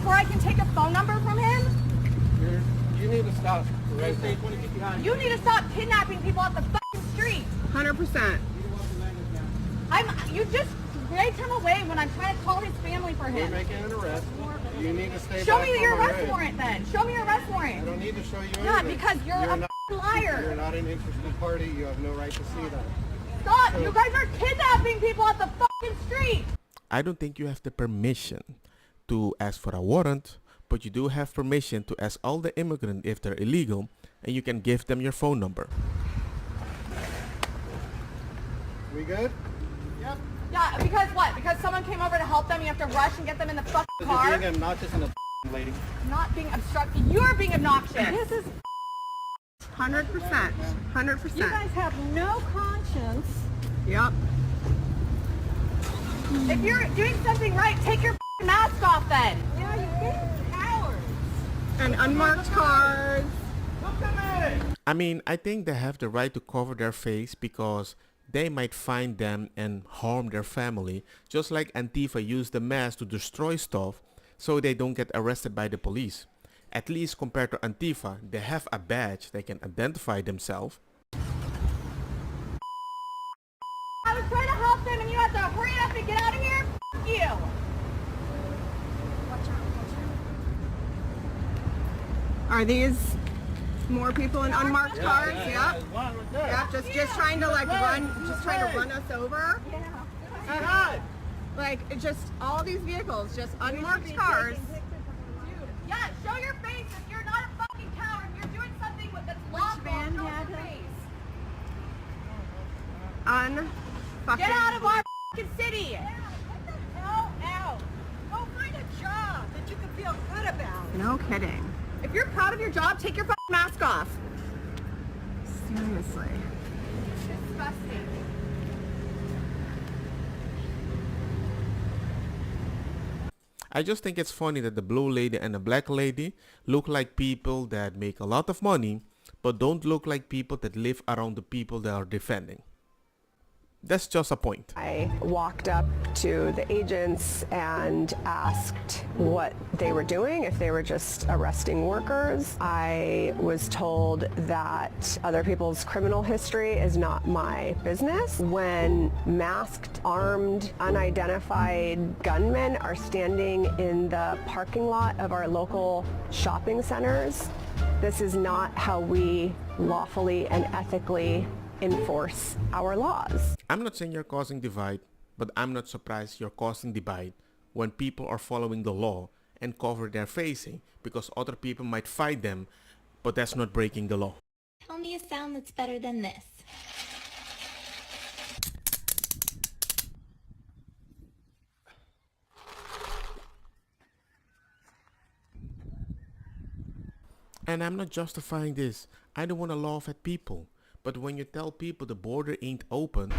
before I can take a phone number from him? You need to stop. You need to stop kidnapping people off the fucking street. 100%. You just dragged him away when I'm trying to call his family for him. You're making an arrest. You need to stay Show back me your on the arrest road. warrant then. Show me your arrest warrant. I don't need to show you anything. Yeah, because you're a fucking liar. You're not an interested party. You have no right to see that. Stop! You guys are kidnapping people off the fucking street. I don't think you have the permission to ask for a warrant, but you do have permission to ask all the immigrants if they're illegal, and you can give them your phone number. We good? Yep. Yeah, because what? Because someone came over to help them, you have to rush and get them in the fucking car? You're being obnoxious and a lady. Not being obstructive. You're being obnoxious. This is 100%. 100%. You guys have no conscience. Yep. If you're doing something right, take your mask off then. Yeah, you're being cowards. And unmarked cars. I mean, I think they have the right to cover their face because they might find them and harm their family, just like Antifa used the mask to destroy stuff so they don't get arrested by the police. At least compared to Antifa, they have a badge they can identify themselves. I was trying to help them and you have to hurry up and get out of here? F you. Are these more people in unmarked cars? Yep. Yep. Just trying to like run us over. Yeah. Like just all these vehicles, just unmarked cars. Yeah, show your face if you're not a fucking coward. You're doing something that's lawful. van Show had your him? face. Unfucking. Get out of our fucking city. Yeah, get the hell out. Go find a job that you can feel good about. No kidding. If you're proud of your job, take your fucking mask off. Seriously. Disgusting. I just think it's funny that the blue lady and the black lady look like people that make a lot of money, but don't look like people that live around the people they are defending. That's just a point. I walked up to the agents and asked what they were doing, if they were just arresting workers. I was told that other people's criminal history is not my business. When masked, armed, unidentified gunmen are standing in the parking lot of our local shopping centers, this is not how we lawfully and ethically enforce our laws. I'm not saying you're causing divide, but I'm not surprised you're causing divide when people are following the law and cover their facing because other people might fight them, but that's not breaking the law. Tell me a sound that's better than this. And I'm not justifying this. I don't want to laugh at people. But when you tell people the border ain't open,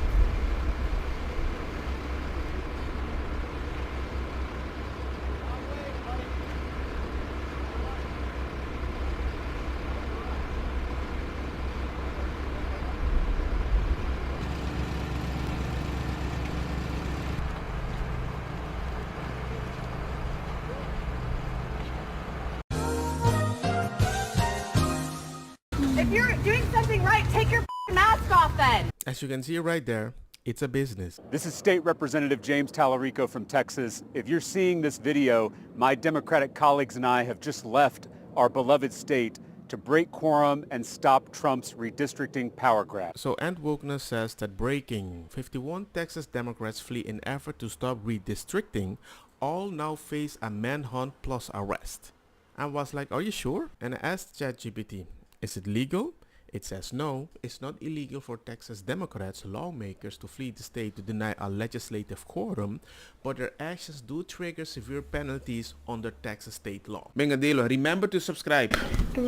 If you're doing something right, take your mask off then. as you can see right there, it's a business. This is State Representative James Tallarico from Texas. If you're seeing this video, my Democratic colleagues and I have just left our beloved state to break quorum and stop Trump's redistricting power grab. So Ant Wokeness says that breaking 51 Texas Democrats flee in effort to stop redistricting all now face a manhunt plus arrest. I was like, are you sure? And I asked ChatGPT, is it legal? It says no, it's not illegal for Texas Democrats lawmakers to flee the state to deny a legislative quorum, but their actions do trigger severe penalties under Texas state law. Venga, dilo, remember to subscribe. ¿Por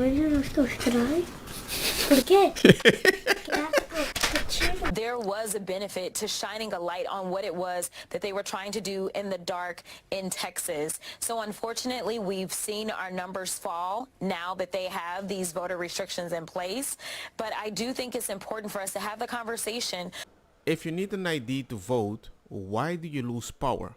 qué? There was a benefit to shining a light on what it was that they were trying to do in the dark in Texas. So unfortunately, we've seen our numbers fall now that they have these voter restrictions in place. But I do think it's important for us to have the conversation. If you need an ID to vote, why do you lose power?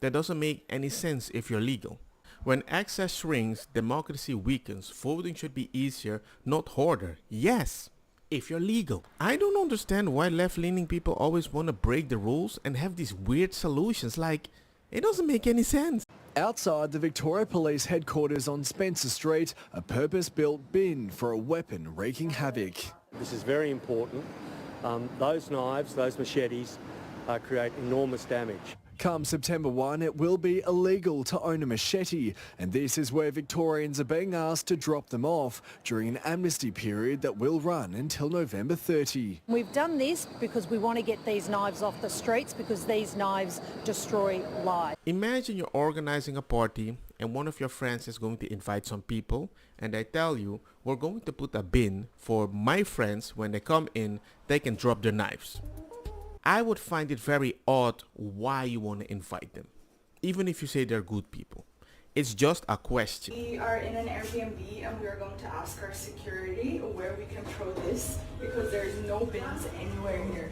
That doesn't make any sense if you're legal. When access shrinks, democracy weakens. Voting should be easier, not harder. Yes, if you're legal. I don't understand why left-leaning people always want to break the rules and have these weird solutions. Like, it doesn't make any sense. Outside the Victoria Police headquarters on Spencer Street, a purpose-built bin for a weapon wreaking havoc. This is very important. Those knives, those machetes, create enormous damage. Come September 1, it will be illegal to own a machete, and this is where Victorians are being asked to drop them off during an amnesty period that will run until November 30. We've done this because we want to get these knives off the streets because these knives destroy lives. Imagine you're organizing a party and one of your friends is going to invite some people and they tell you, we're going to put a bin for my friends. When they come in, they can drop their knives. I would find it very odd why you want to invite them, even if you say they're good people. It's just a question. We are in an Airbnb and we are going to ask our security where we can throw this because there is no bins anywhere here.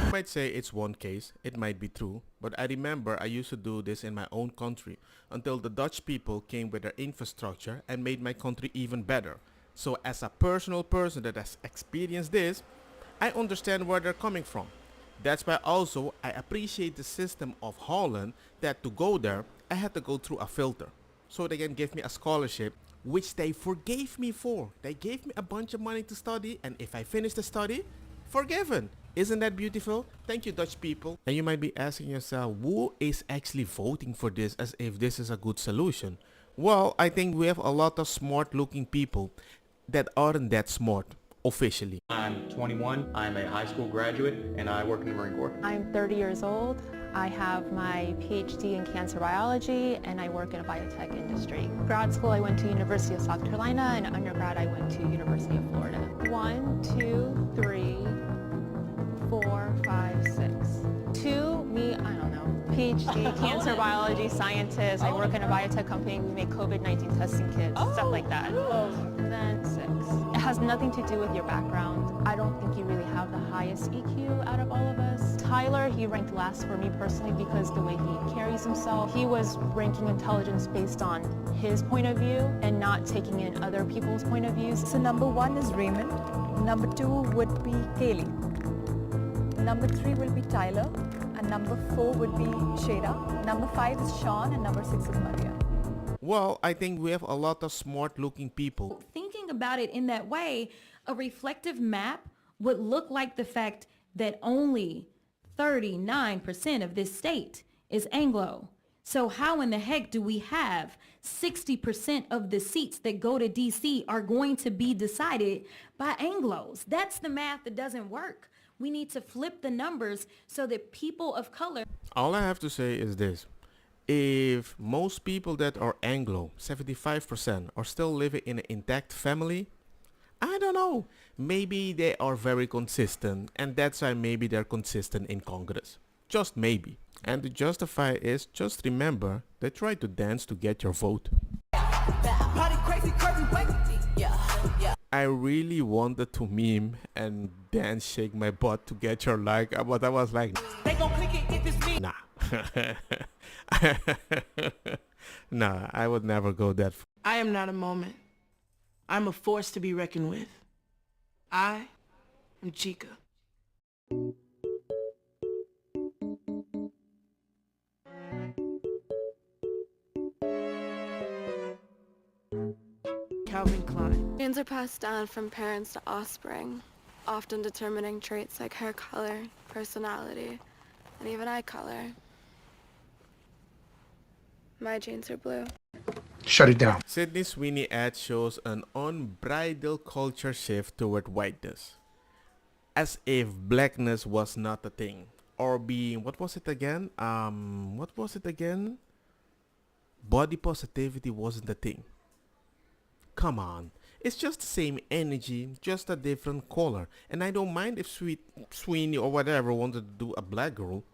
You might say it's one case, it might be true, but I remember I used to do this in my own country until the Dutch people came with their infrastructure and made my country even better. So as a personal person that has experienced this, I understand where they're coming from. That's why also I appreciate the system of Holland that to go there, I had to go through a filter. So they can give me a scholarship, which they forgave me for. They gave me a bunch of money to study, and if I finish the study, forgiven. Isn't that beautiful? Thank you, Dutch people. And you might be asking yourself, who is actually voting for this as if this is a good solution? Well, I think we have a lot of smart looking people that aren't that smart officially. I'm 21, I'm a high school graduate, and I work in the Marine Corps. I'm 30 years old. I have my PhD in cancer biology, and I work in a biotech industry. Grad school, I went to University of South Carolina, and undergrad, I went to University of Florida. 1, 2, 3, 4, 5, 6. 2, me, I don't know. PhD, cancer biology scientist. I work in a biotech company. We make COVID-19 testing kits, stuff like that. And then 6. It has nothing to do with your background. I don't think you really have the highest EQ out of all of us. Tyler, he ranked last for me personally because the way he carries himself. He was ranking intelligence based on his point of view and not taking in other people's point of views. So number 1 is Raymond. Number 2 would be Kaylee. Number 3 will be Tyler, and number 4 would be Shada. Number 5 is Sean, and number 6 is Maria. Well, I think we have a lot of smart looking people. Thinking about it in that way, a reflective map would look like the fact that only 39% of this state is Anglo. So how in the heck do we have 60% of the seats that go to DC are going to be decided by Anglos? That's the math that doesn't work. We need to flip the numbers so that people of color... All I have to say is this. If most people that are Anglo, 75%, are still living in an intact family, I don't know. Maybe they are very consistent, and that's why maybe they're consistent in Congress. Just maybe. And to justify is, just remember, they try to dance to get your vote. I really wanted to meme and dance shake my butt to get your like, but I was like, nah. Nah, I would never go that far. I am not a moment. I'm a force to be reckoned with. I am Chica. Calvin Klein. Genes are passed down from parents to offspring, often determining traits like hair color, personality, and even eye color. My genes are blue. Shut it down. Sydney Sweeney ad shows an unbridled culture shift toward whiteness. As if blackness was not a thing. Or being, what was it again? Body positivity wasn't a thing. Come on. It's just the same energy, just a different color. And I don't mind if Sweeney or whatever wanted to do a black girl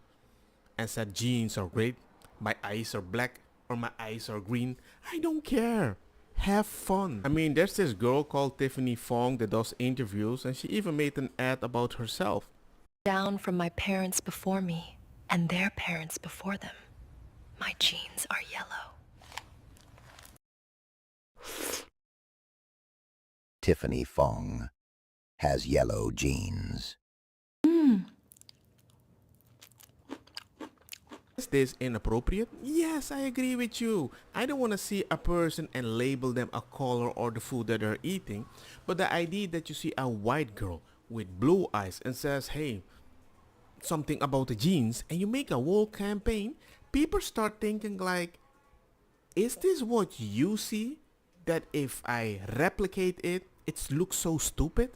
and said jeans are great, my eyes are black, or my eyes are green. I don't care. Have fun. I mean, there's this girl called Tiffany Fong that does interviews, and she even made an ad about herself. Down from my parents before me and their parents before them. My genes are yellow. Tiffany Fong has yellow genes. Is this inappropriate? Yes, I agree with you. I don't want to see a person and label them a color or the food that they're eating. But the idea that you see a white girl with blue eyes and says, hey, something about the genes, and you make a whole campaign, people start thinking like, is this what you see? That if I replicate it, it looks so stupid?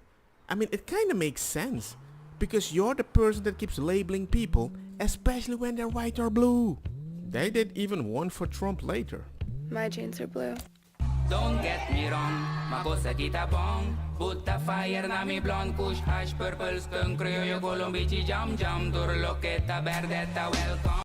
I mean, it kind of makes sense. Because you're the person that keeps labeling people, especially when they're white or blue. They did even one for Trump later. My genes are blue. Don't get me wrong, makosa kita bong. Put the fire na mi blonde kush hash purple skunk criollo colombici jam jam. Durlo que ta verde ta welcome.